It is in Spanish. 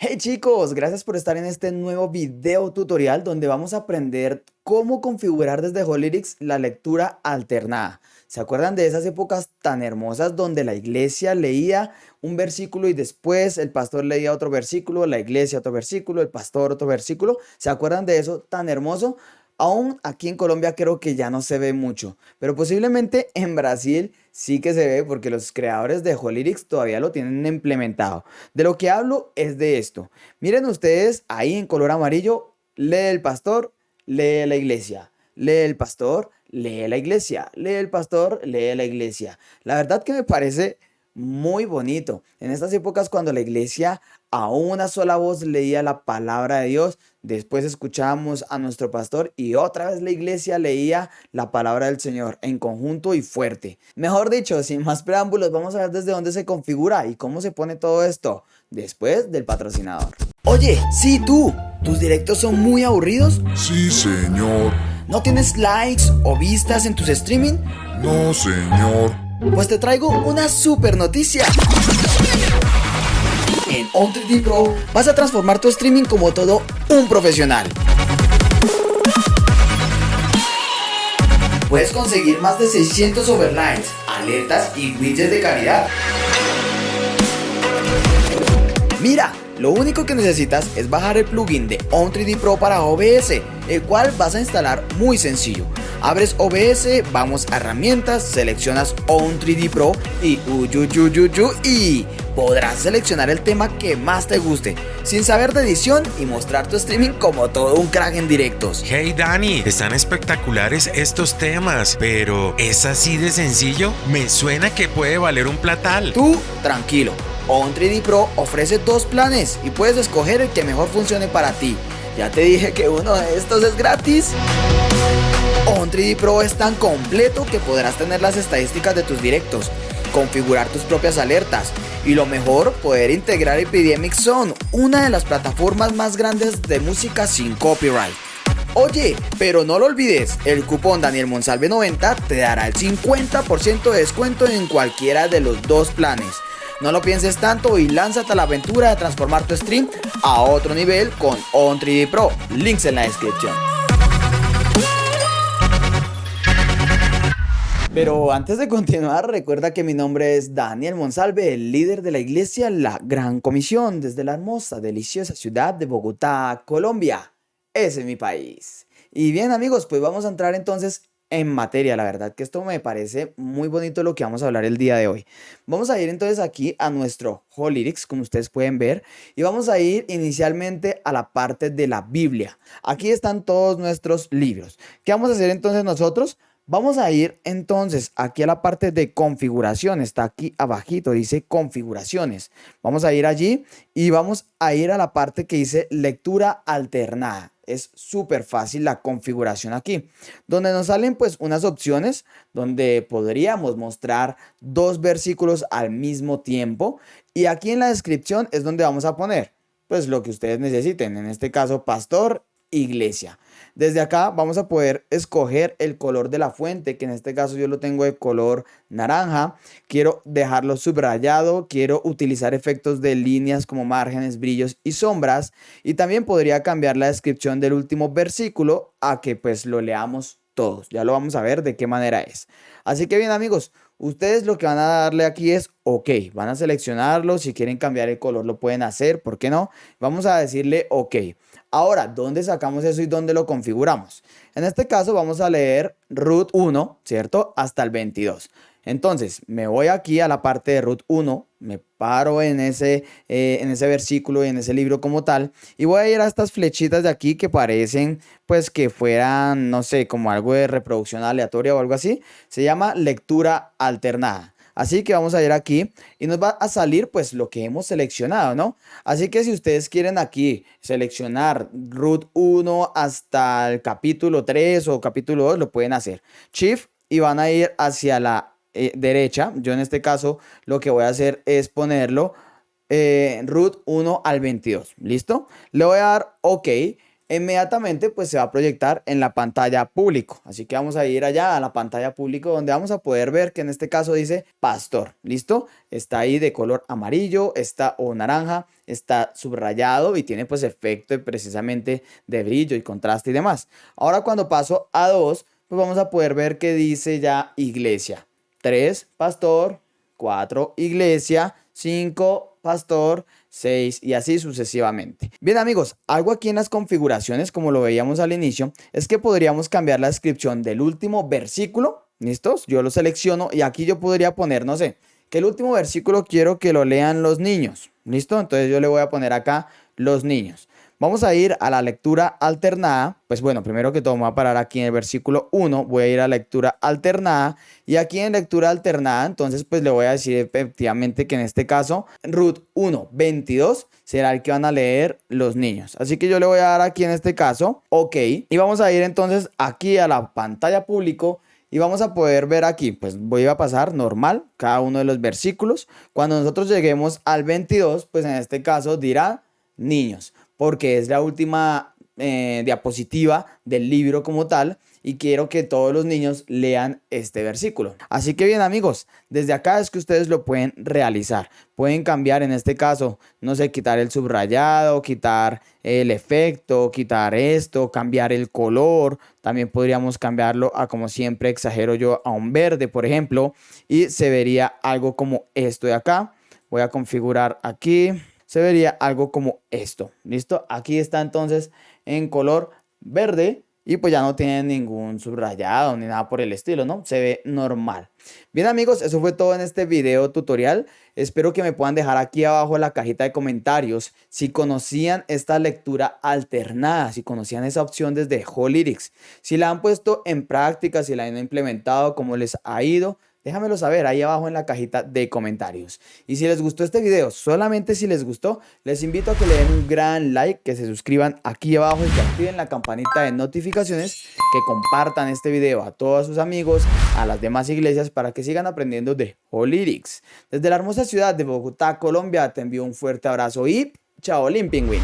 Hey chicos, gracias por estar en este nuevo video tutorial donde vamos a aprender cómo configurar desde Holytics la lectura alternada. ¿Se acuerdan de esas épocas tan hermosas donde la iglesia leía un versículo y después el pastor leía otro versículo, la iglesia otro versículo, el pastor otro versículo? ¿Se acuerdan de eso tan hermoso? Aún aquí en Colombia creo que ya no se ve mucho, pero posiblemente en Brasil sí que se ve porque los creadores de Holytics todavía lo tienen implementado. De lo que hablo es de esto. Miren ustedes ahí en color amarillo, lee el pastor, lee la iglesia. Lee el pastor, lee la iglesia. Lee el pastor, lee la iglesia. La verdad que me parece muy bonito. En estas épocas cuando la iglesia a una sola voz leía la palabra de Dios, después escuchábamos a nuestro pastor y otra vez la iglesia leía la palabra del Señor en conjunto y fuerte. Mejor dicho, sin más preámbulos, vamos a ver desde dónde se configura y cómo se pone todo esto después del patrocinador. Oye, sí tú, ¿tus directos son muy aburridos? Sí, señor. ¿No tienes likes o vistas en tus streaming? No, señor. Pues te traigo una super noticia. En On3D Pro vas a transformar tu streaming como todo un profesional. Puedes conseguir más de 600 overlays, alertas y widgets de calidad. Mira, lo único que necesitas es bajar el plugin de On3D Pro para OBS, el cual vas a instalar muy sencillo. Abres OBS, vamos a herramientas, seleccionas On3D Pro y y podrás seleccionar el tema que más te guste, sin saber de edición y mostrar tu streaming como todo un crack en directos. Hey Dani, están espectaculares estos temas, pero ¿es así de sencillo? Me suena que puede valer un platal. Tú, tranquilo. On3D Pro ofrece dos planes y puedes escoger el que mejor funcione para ti. Ya te dije que uno de estos es gratis. On3D Pro es tan completo que podrás tener las estadísticas de tus directos, configurar tus propias alertas y lo mejor, poder integrar Epidemic Sound, una de las plataformas más grandes de música sin copyright. Oye, pero no lo olvides, el cupón Daniel Monsalve 90 te dará el 50% de descuento en cualquiera de los dos planes. No lo pienses tanto y lánzate a la aventura de transformar tu stream a otro nivel con On3D Pro. Links en la descripción. Pero antes de continuar, recuerda que mi nombre es Daniel Monsalve, el líder de la iglesia La Gran Comisión, desde la hermosa, deliciosa ciudad de Bogotá, Colombia. Ese es mi país. Y bien amigos, pues vamos a entrar entonces en materia. La verdad que esto me parece muy bonito lo que vamos a hablar el día de hoy. Vamos a ir entonces aquí a nuestro Holytics, como ustedes pueden ver, y vamos a ir inicialmente a la parte de la Biblia. Aquí están todos nuestros libros. ¿Qué vamos a hacer entonces nosotros? Vamos a ir entonces aquí a la parte de configuración, está aquí abajito, dice configuraciones. Vamos a ir allí y vamos a ir a la parte que dice lectura alternada. Es súper fácil la configuración aquí, donde nos salen pues unas opciones donde podríamos mostrar dos versículos al mismo tiempo y aquí en la descripción es donde vamos a poner pues lo que ustedes necesiten, en este caso pastor, iglesia. Desde acá vamos a poder escoger el color de la fuente, que en este caso yo lo tengo de color naranja. Quiero dejarlo subrayado, quiero utilizar efectos de líneas como márgenes, brillos y sombras. Y también podría cambiar la descripción del último versículo a que pues lo leamos todos. Ya lo vamos a ver de qué manera es. Así que bien amigos, ustedes lo que van a darle aquí es OK. Van a seleccionarlo, si quieren cambiar el color lo pueden hacer, ¿por qué no? Vamos a decirle OK. Ahora, ¿dónde sacamos eso y dónde lo configuramos? En este caso vamos a leer Ruth 1, ¿cierto? Hasta el 22. Entonces, me voy aquí a la parte de Ruth 1, me paro en ese versículo y en ese libro como tal, y voy a ir a estas flechitas de aquí que parecen, pues, que fueran, no sé, como algo de reproducción aleatoria o algo así. Se llama lectura alternada. Así que vamos a ir aquí y nos va a salir pues lo que hemos seleccionado, ¿no? Así que si ustedes quieren aquí seleccionar Ruth 1 hasta el capítulo 3 o capítulo 2, lo pueden hacer. Shift y van a ir hacia la derecha. Yo en este caso lo que voy a hacer es ponerlo Ruth 1 al 22. ¿Listo? Le voy a dar OK. inmediatamente pues se va a proyectar en la pantalla público. Así que vamos a ir allá a la pantalla público donde vamos a poder ver que en este caso dice pastor. ¿Listo? Está ahí de color amarillo, está o naranja, está subrayado y tiene pues efecto precisamente de brillo y contraste y demás. Ahora cuando paso a 2, pues vamos a poder ver que dice ya iglesia. 3, pastor. 4, iglesia. 5, pastor. 6 y así sucesivamente. Bien amigos, algo aquí en las configuraciones, como lo veíamos al inicio, es que podríamos cambiar la descripción del último versículo. ¿Listos? Yo lo selecciono y aquí yo podría poner, no sé, que el último versículo quiero que lo lean los niños. ¿Listo? Entonces yo le voy a poner acá los niños. Vamos a ir a la lectura alternada. Pues bueno, primero que todo me voy a parar aquí en el versículo 1. Voy a ir a lectura alternada. Y aquí en lectura alternada, entonces pues le voy a decir efectivamente que en este caso, Ruth 1:22 será el que van a leer los niños. Así que yo le voy a dar aquí en este caso, OK. Y vamos a ir entonces aquí a la pantalla público. Y vamos a poder ver aquí, pues voy a pasar normal cada uno de los versículos. Cuando nosotros lleguemos al 22, pues en este caso dirá niños, porque es la última diapositiva del libro como tal y quiero que todos los niños lean este versículo. Así que bien amigos, desde acá es que ustedes lo pueden realizar. Pueden cambiar en este caso, no sé, quitar el subrayado, quitar el efecto, quitar esto, cambiar el color. También podríamos cambiarlo a, como siempre exagero yo, a un verde, por ejemplo, y se vería algo como esto de acá. Voy a configurar aquí. Se vería algo como esto. ¿Listo? Aquí está entonces en color verde y pues ya no tiene ningún subrayado ni nada por el estilo, ¿no? Se ve normal. Bien amigos, eso fue todo en este video tutorial. Espero que me puedan dejar aquí abajo en la cajita de comentarios si conocían esta lectura alternada, si conocían esa opción desde Holytics, si la han puesto en práctica, si la han implementado, cómo les ha ido. Déjamelo saber ahí abajo en la cajita de comentarios. Y si les gustó este video, solamente si les gustó, les invito a que le den un gran like, que se suscriban aquí abajo y que activen la campanita de notificaciones, que compartan este video a todos sus amigos, a las demás iglesias para que sigan aprendiendo de Holytics. Desde la hermosa ciudad de Bogotá, Colombia, te envío un fuerte abrazo y chao, Pingüín.